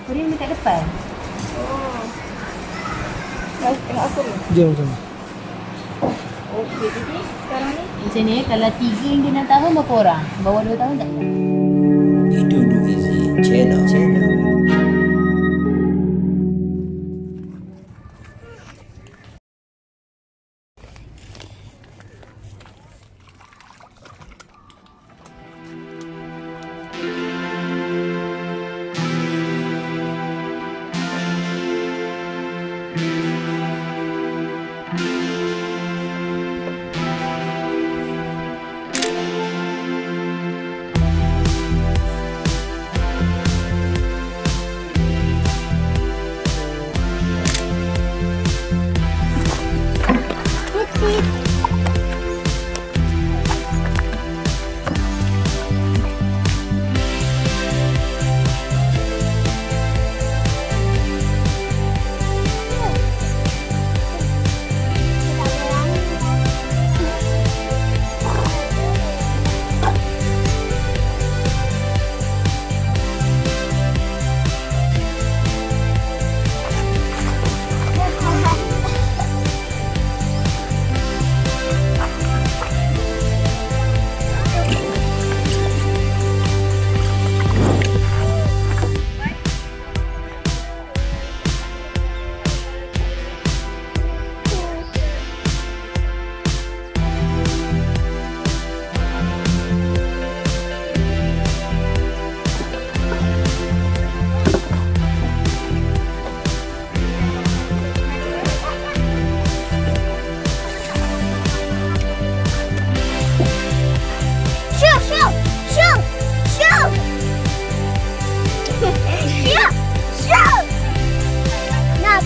Aku ni dekat depan. Oh. Tengok aku ni. Jom, jom. Okey, jadi sekarang ni Macam ni, kalau 3 yang dia nak tahun berapa orang? Bawah 2 tahun tak? Itu Easy Channel.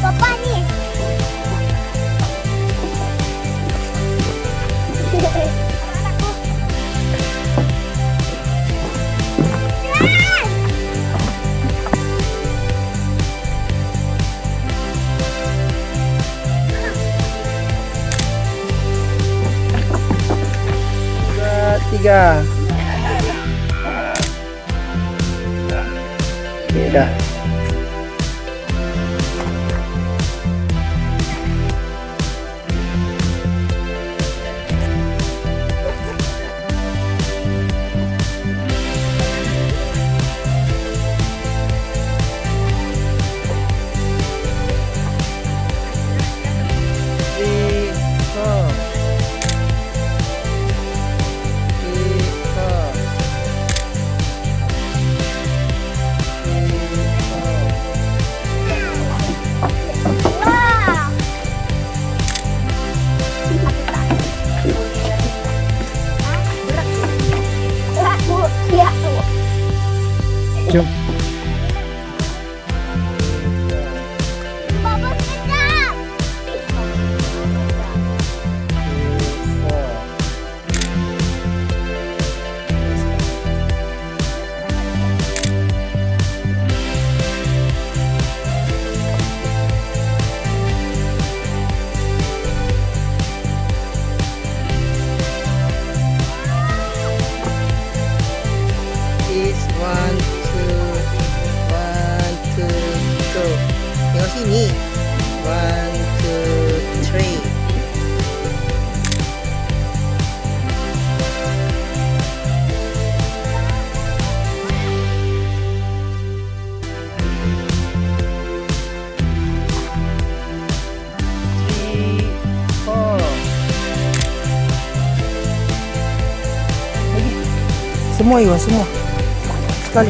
Papa ni. Tiga. Okay, dah. Jom. Papa sedap. Is 1, 2, 1, 2, go. Tengok sini. 1, 2, 3. Semua Iwan, semua. Sekali.